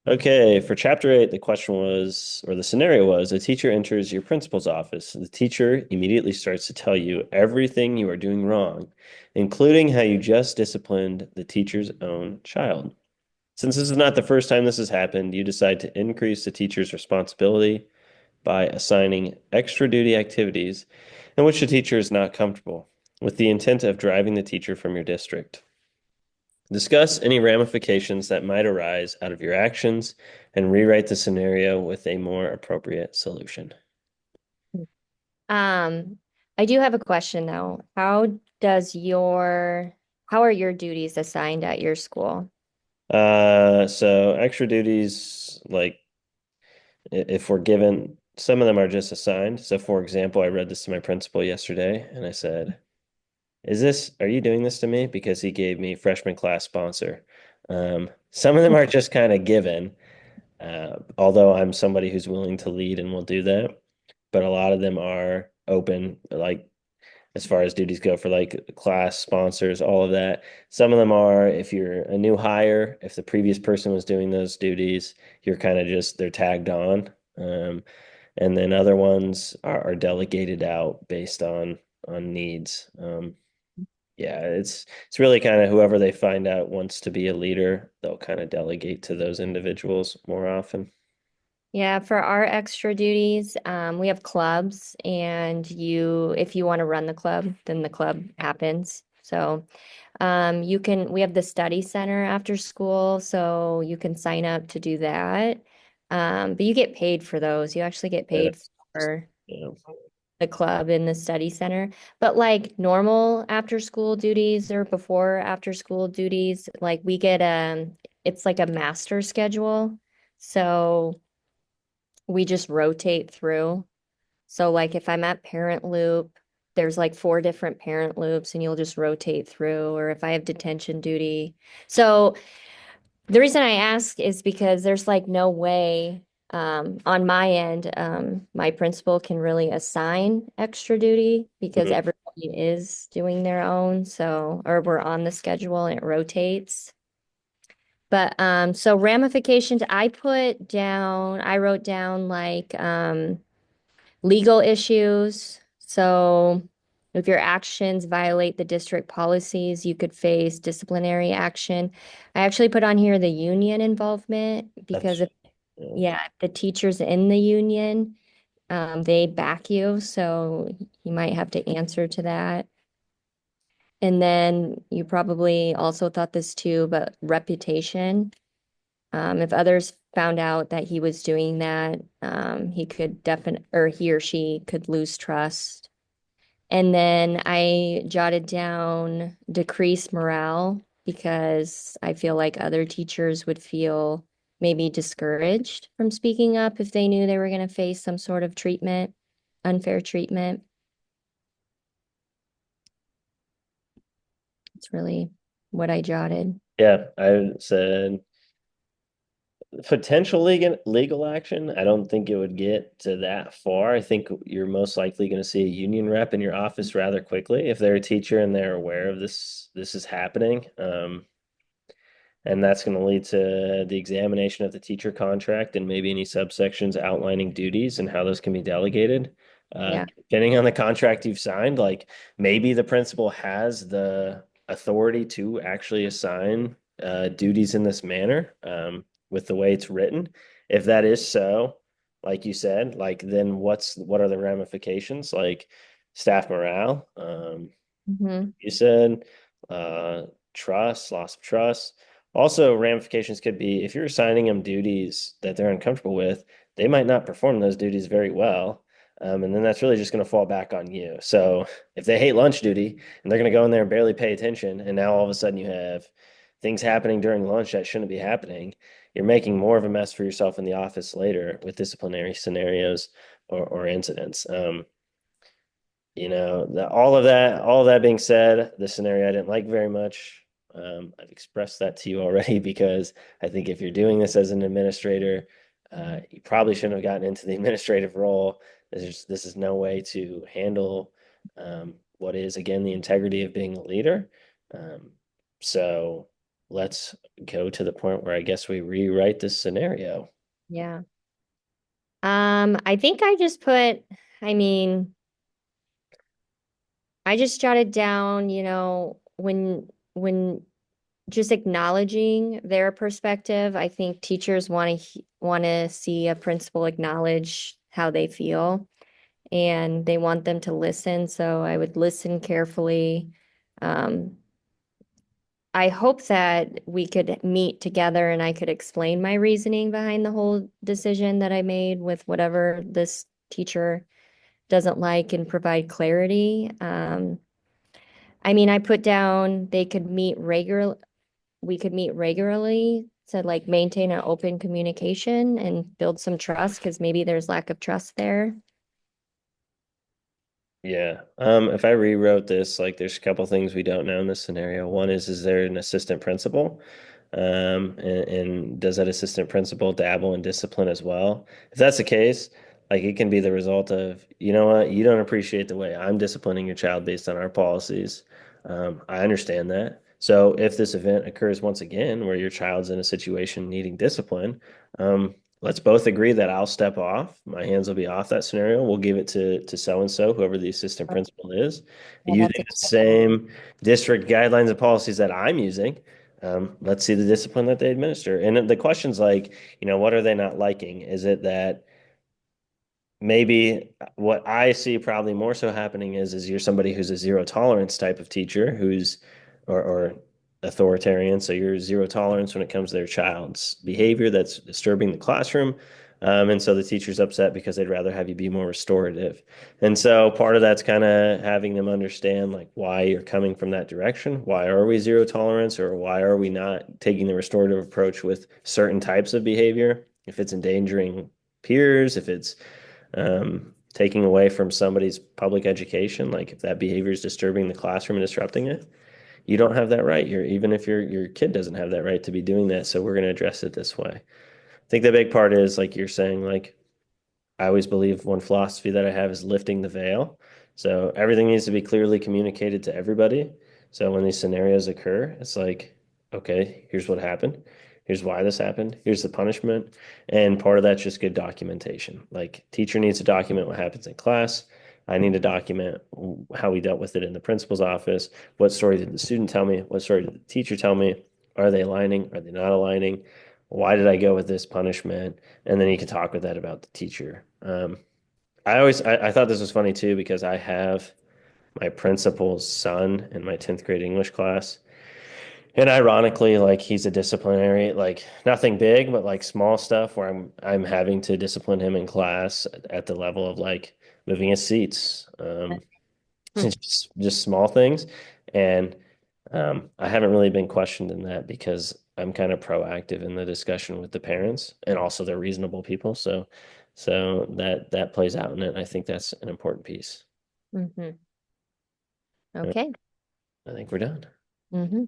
Okay, for chapter 8, the question was, or the scenario was, a teacher enters your principal's office. The teacher immediately starts to tell you everything you are doing wrong, including how you just disciplined the teacher's own child. Since this is not the first time this has happened, you decide to increase the teacher's responsibility by assigning extra duty activities in which the teacher is not comfortable, with the intent of driving the teacher from your district. Discuss any ramifications that might arise out of your actions and rewrite the scenario with a more appropriate solution. Um, I do have a question though. How are your duties assigned at your school? So extra duties, like if we're given, some of them are just assigned. So for example, I read this to my principal yesterday and I said, are you doing this to me? Because he gave me freshman class sponsor. Some of them are just kind of given, although I'm somebody who's willing to lead and will do that. But a lot of them are open, like as far as duties go for like class sponsors, all of that. Some of them are if you're a new hire, if the previous person was doing those duties, you're kind of just they're tagged on. And then other ones are delegated out based on needs. Yeah, it's really kind of whoever they find out wants to be a leader, they'll kind of delegate to those individuals more often. Yeah, for our extra duties, we have clubs, and if you want to run the club, then the club happens. So, we have the study center after school, so you can sign up to do that. But you get paid for those. You actually get Yeah, paid for yeah. the club in the study center. But like normal after school duties or before after school duties, like it's like a master schedule. So we just rotate through. So like if I'm at parent loop, there's like four different parent loops and you'll just rotate through, or if I have detention duty. So the reason I ask is because there's like no way on my end, my principal can really assign extra duty because Mhm. everybody is doing their own. So, or we're on the schedule and it rotates. But so ramifications, I wrote down like legal issues. So if your actions violate the district policies, you could face disciplinary action. I actually put on here the union involvement because That's if, yeah. yeah, if the teachers in the union, they back you. So you might have to answer to that. And then you probably also thought this too, but reputation. If others found out that he was doing that, he could or he or she could lose trust. And then I jotted down decrease morale because I feel like other teachers would feel maybe discouraged from speaking up if they knew they were going to face some sort of treatment, unfair treatment. It's really what I jotted. Yeah, I said potential legal action. I don't think it would get to that far. I think you're most likely going to see a union rep in your office rather quickly if they're a teacher and they're aware of this is happening. And that's going to lead to the examination of the teacher contract and maybe any subsections outlining duties and how those can be delegated. Yeah. Depending on the contract you've signed, like maybe the principal has the authority to actually assign duties in this manner with the way it's written. If that is so, like you said, like then what are the ramifications? Like staff morale. Hmm. You said uh, trust, loss of trust. Also, ramifications could be if you're assigning them duties that they're uncomfortable with, they might not perform those duties very well. And then that's really just going to fall back on you. So if they hate lunch duty and they're going to go in there and barely pay attention, and now all of a sudden you have things happening during lunch that shouldn't be happening, you're making more of a mess for yourself in the office later with disciplinary scenarios or incidents. All of that being said, the scenario I didn't like very much. I've expressed that to you already because I think if you're doing this as an administrator, you probably shouldn't have gotten into the administrative role. This is no way to handle what is, again, the integrity of being a leader. Um, so let's go to the point where I guess we rewrite this scenario. Yeah. I think I just put, I mean, I just jotted down, when just acknowledging their perspective. I think teachers want to see a principal acknowledge how they feel and they want them to listen. So I would listen carefully. Um, I hope that we could meet together and I could explain my reasoning behind the whole decision that I made with whatever this teacher doesn't like and provide clarity. I mean, I put down we could meet regularly to like maintain an open communication and build some trust because maybe there's lack of trust there. Yeah. If I rewrote this, like there's a couple things we don't know in this scenario. One is there an assistant principal? And does that assistant principal dabble in discipline as well? If that's the case, like it can be the result of, you know what, you don't appreciate the way I'm disciplining your child based on our policies. I understand that. So if this event occurs once again where your child's in a situation needing discipline, let's both agree that I'll step off. My hands will be off that scenario. We'll give it to so and so, whoever the assistant principal is, Yeah, using that's the acceptable. same district guidelines and policies that I'm using. Let's see the discipline that they administer. And the question's like, what are they not liking? Is it that maybe what I see probably more so happening is you're somebody who's a zero tolerance type of teacher who's or authoritarian, so you're zero tolerance when it comes to their child's behavior that's disturbing the classroom. And so the teacher's upset because they'd rather have you be more restorative. And so part of that's kind of having them understand like why you're coming from that direction. Why are we zero tolerance, or why are we not taking the restorative approach with certain types of behavior? If it's endangering peers, if it's taking away from somebody's public education, like if that behavior is disturbing the classroom and disrupting it, you don't have that right. Even if your kid doesn't have that right to be doing that. So we're going to address it this way. I think the big part is like you're saying, like I always believe one philosophy that I have is lifting the veil. So everything needs to be clearly communicated to everybody. So when these scenarios occur, it's like, okay, here's what happened. Here's why this happened. Here's the punishment. And part of that's just good documentation. Like teacher needs to document what happens in class. I need to document how we dealt with it in the principal's office. What story did the student tell me? What story did the teacher tell me? Are they aligning? Are they not aligning? Why did I go with this punishment? And then you can talk with that about the teacher. I thought this was funny too because I have my principal's son in my 10th grade English class. And ironically, like he's a disciplinary, like nothing big, but like small stuff where I'm having to discipline him in class at the level of like moving his seats. Hmm. Just small things. And I haven't really been questioned in that because I'm kind of proactive in the discussion with the parents, and also they're reasonable people. So that plays out in it. I think that's an important piece. Hmm. All right, Okay. I think we're done. Hmm.